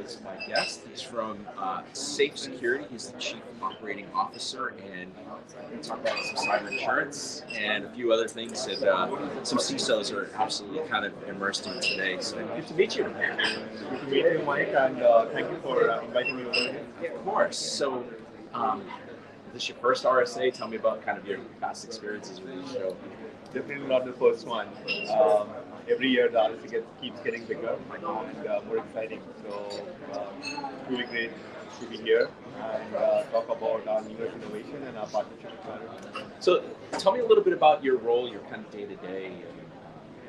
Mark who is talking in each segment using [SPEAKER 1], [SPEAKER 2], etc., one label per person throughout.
[SPEAKER 1] is my guest. He's from Safe Security. He's the Chief Operating Officer, and we're going to talk about some cyber insurance and a few other things that some CISOs are absolutely kind of immersed in today. So good to meet you.
[SPEAKER 2] Good to meet you, Mike, and thank you for inviting me over here.
[SPEAKER 1] Yeah, of course. So, this is your first RSA. Tell me about kind of your past experiences with the show.
[SPEAKER 2] Definitely not the first one. Every year the RSA keeps getting bigger and more exciting. So, really great to be here and talk about our newest innovation and our partnership with Claroty.
[SPEAKER 1] So, tell me a little bit about your role, your kind of day-to-day,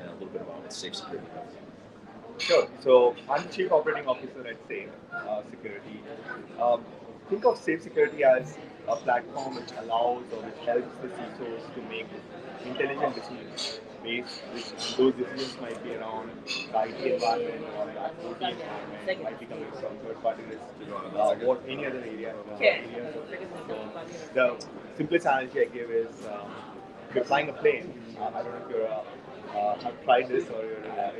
[SPEAKER 1] and a little bit about what Safe Security does.
[SPEAKER 2] Sure. So, I'm the Chief Operating Officer at Safe Security. Think of Safe Security as a platform which allows or which helps the CISOs to make intelligent decisions. Those decisions might be around the IT environment or the OT environment, might be coming from third-party risks, or any other area. So the simplest analogy I give is if you're flying a plane. I don't know if you have tried this or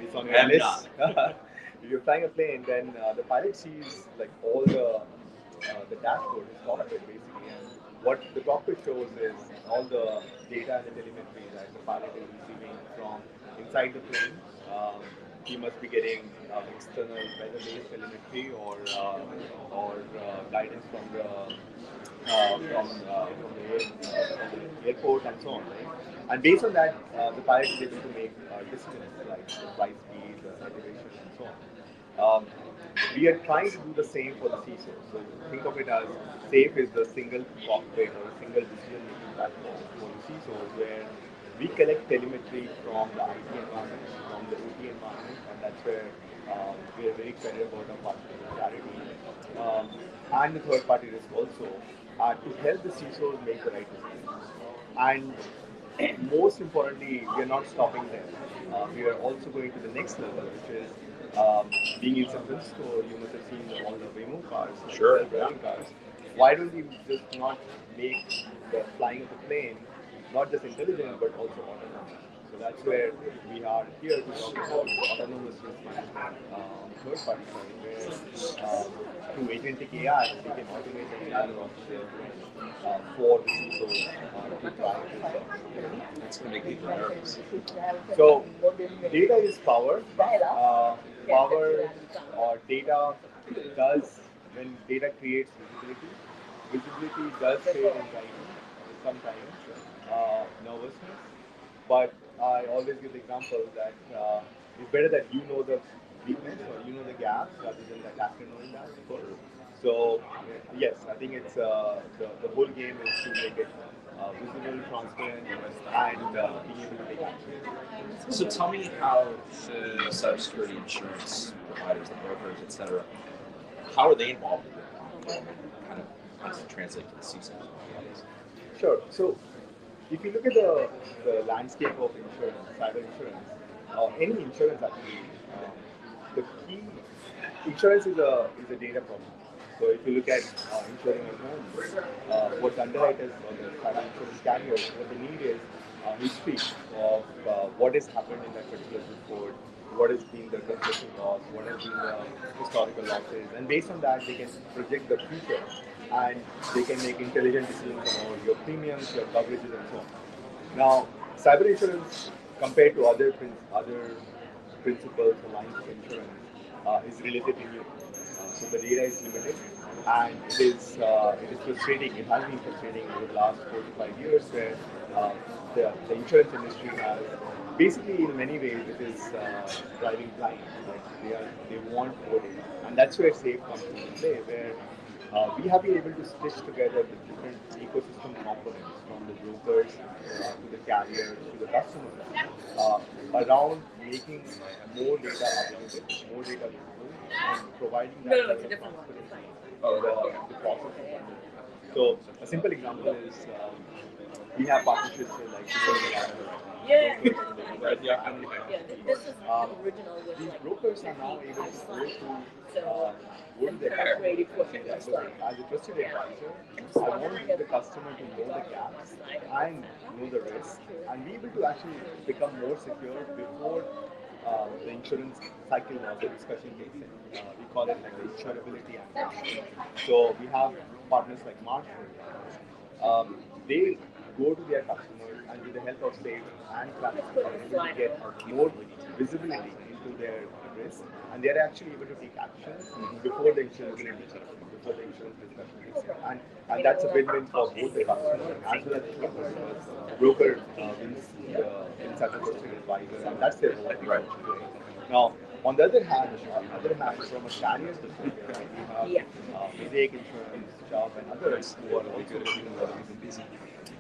[SPEAKER 2] it's on your list. If you're flying a plane, then the pilot sees like all the dashboard is cockpit basically, and what the cockpit shows is all the data and the telemetry that the pilot is receiving from inside the plane. He must be getting external weather-based telemetry or guidance from the airport and so on. Right? And based on that, the pilot is able to make decisions like the flight speed, the elevation, and so on. We are trying to do the same for the CISO. So think of it as SAFE is the single cockpit or a single decision-making platform for the CISOs where we collect telemetry from the IT environment, from the OT environment, and that's where we are very excited about our partnership with Claroty and the third-party risk also to help the CISOs make the right decisions. And most importantly, we are not stopping there. We are also going to the next level, which is being in San Francisco. You must have seen all the Waymo cars,
[SPEAKER 1] Sure,
[SPEAKER 2] driving cars. Why don't we just not make the flying of the plane not just intelligent but also autonomous? So that's where we are here to talk about autonomous risk management on the third party side, where through agentic AI we can automate the entire process for the CISOs to drive this.
[SPEAKER 1] That's going to make people nervous.
[SPEAKER 2] So data is power. Power or data does, when data creates visibility does create anxiety sometimes, nervousness. But I always give the example that it's better that you know the weakness or you know the gaps rather than the attacker knowing that. So yes, I think it's the whole game is to make it visible, transparent, and being able to take action.
[SPEAKER 1] So tell me how the cybersecurity insurance providers, the brokers, etc., how are they involved in it? Kind of how does it translate to the CISO?
[SPEAKER 2] Sure. So if you look at the landscape of insurance, cyber insurance, any insurance actually, the key insurance is a data problem. So if you look at insuring a home, what the underwriters or the cyber insurance carriers, what they need is history of what has happened in that particular report, what has been the construction cost, what has been the historical losses, and based on that they can project the future and they can make intelligent decisions about your premiums, your coverages, and so on. Now, cyber insurance compared to other principles or lines of insurance is relatively new. So the data is limited, and it is frustrating. It has been frustrating over the last 4 to 5 years, where the insurance industry has basically, in many ways, it is driving blind. Like they want more data, and that's where SAFE comes into play, where we have been able to stitch together the different ecosystem components from the brokers to the carriers to the customers around making more data available, more data visible, and providing that level of transparency in the process of funding. So a simple example is we have partnerships with like these brokers are now able to go to their customer as a trusted advisor. I want the customer to know the gaps and know the risk and be able to actually become more secure before the insurance cycle or the discussion takes in. We call it like the insurability angle. So we have partners like Marsh, for example. They go to their customers and with the help of sales and traffic are able to get more visibility into their risk, and they are actually able to take actions before the insurance discussion takes in. And that's a win-win for both the customer as well as the broker, because the broker wins as a trusted advisor, and that's their role. Right. Now, on the other hand, from a carrier perspective, we have Mosaic Insurance, Chubb, and others who are also looking busy,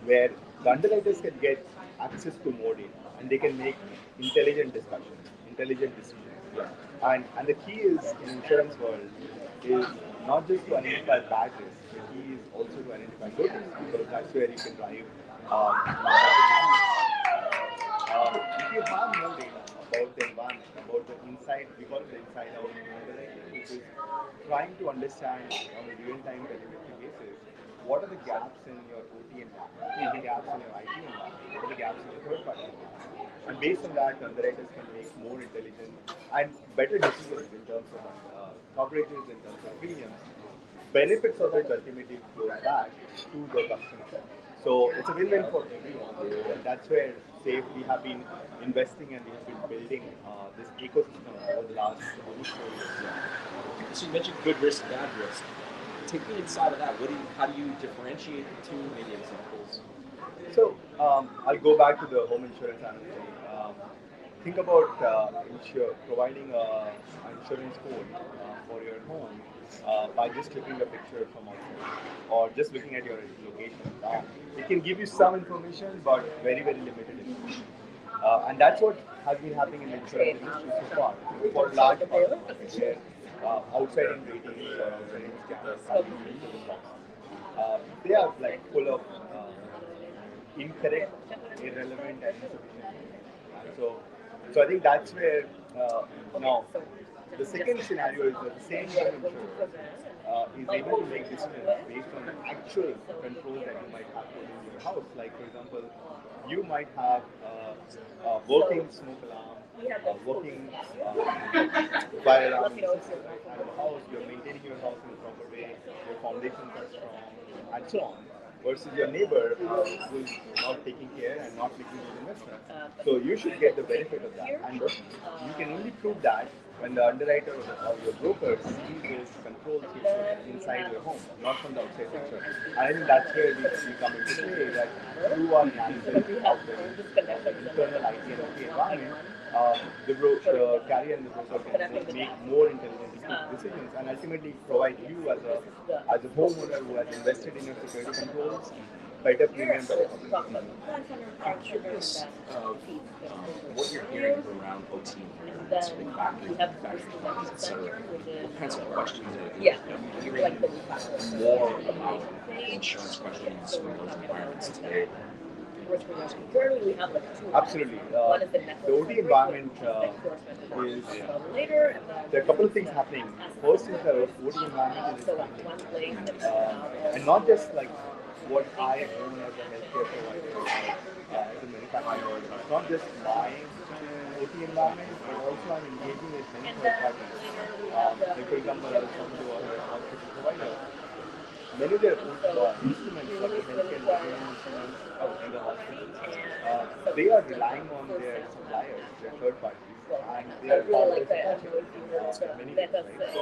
[SPEAKER 2] where the underwriters can get access to more data and they can make intelligent discussions, intelligent decisions. And the key is in insurance world is not just to identify bad risks. The key is also to identify good risks, because that's where you can drive better decisions. If you have more data about the environment, about the inside, we call it the inside out underwriting, which is trying to understand on a real-time telemetry basis what are the gaps in your OT environment, what are the gaps in your IT environment, what are the gaps in your third-party environment. And based on that, underwriters can make more intelligent and better decisions in terms of coverages, in terms of premiums. Benefits of it ultimately flow back to the customer. So it's a win-win for everyone. And that's where, say, we have been investing and we have been building this ecosystem over the last almost 4 years.
[SPEAKER 1] So you mentioned good risk, bad risk. Take me inside of that. How do you differentiate the two? Maybe examples.
[SPEAKER 2] So I'll go back to the home insurance analogy. Think about providing an insurance code for your home by just clicking a picture from outside or just looking at your location. It can give you some information, but very, very limited information. And that's what has been happening in the insurance industry so far. For large parts of it, where outside-in ratings or outside-in scams have been into the box. They are like full of incorrect, irrelevant, and insufficient. So I think that's where now the second scenario is that the same home insurer is able to make decisions based on the actual controls that you might have put in your house. Like for example, you might have a working smoke alarm, a working fire alarm in the house. You're maintaining your house in the proper way. Your foundations are strong, and so on. Versus your neighbor who is not taking care and not making those investments. So you should get the benefit of that. And you can only prove that when the underwriter or your broker sees those controls inside your home, not from the outside picture. And I think that's where we come into play, that through our analysis of the internal IT and OT environment, the carrier and the broker can make more intelligent decisions and ultimately provide you as a homeowner who has invested in your security controls better premium, better coverage.
[SPEAKER 1] I'm curious what you're hearing around OT environments, big factories, factories, etc. What kinds of questions are you hearing more about insurance questions from those environments today?
[SPEAKER 2] Absolutely. The OT environment is, there are a couple of things happening. First is the OT environment is expanding. And not just like what I own as a healthcare provider, as a manufacturer. It's not just buying OT environment, but also I'm engaging with many third parties. Like for example, I was talking to a hospital provider. Many of their instruments, like the healthcare instruments in the hospitals, they are relying on their suppliers, their third parties, and they are partners in many things, right? So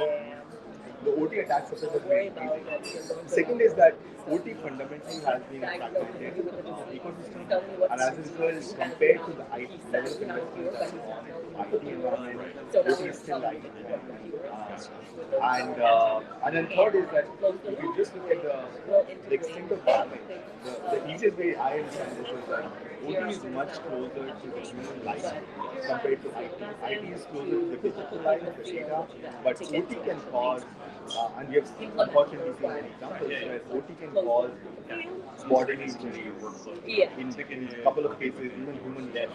[SPEAKER 2] the OT attack surface has been increasing. Second is that OT fundamentally has been a fragmented ecosystem, and as a result, compared to the IT level of investment that's on IT environment, OT is still lagging behind. And then third is that if you just look at the extent of damage, the easiest way I understand this is that OT is much closer to the human life compared to IT. IT is closer to the digital life, the data, but OT can cause, and we have unfortunately seen many examples where OT can cause bodily injuries, in a couple of cases even human death,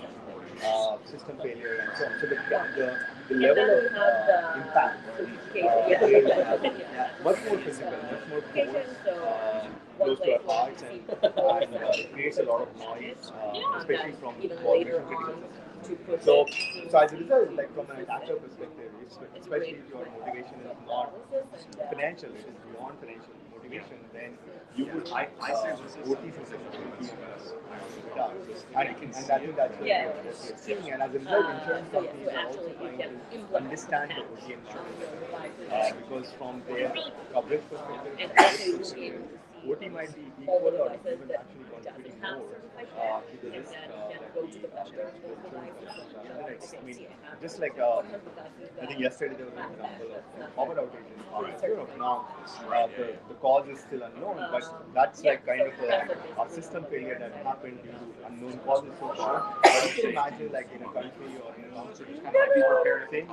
[SPEAKER 2] system failure, and so on. So the level of impact is much more physical, much more close to our hearts, and it creates a lot of noise, especially from for mission critical systems. So as a result, like from an attacker perspective, especially if your motivation is not financial, it is beyond financial motivation, then you would OT systems will be dark. And I think that's what we're seeing. And as a result, insurance companies are also trying to understand the OT insurance because from their coverage perspective, OT might be equal or even actually contributing more to the risk that the insurance companies are. I mean, just like I think yesterday there was an example of power outage in Europe. Now the cause is still unknown, but that's like kind of a system failure that happened due to unknown causes. So sure, but you can imagine like in a country or in a country, same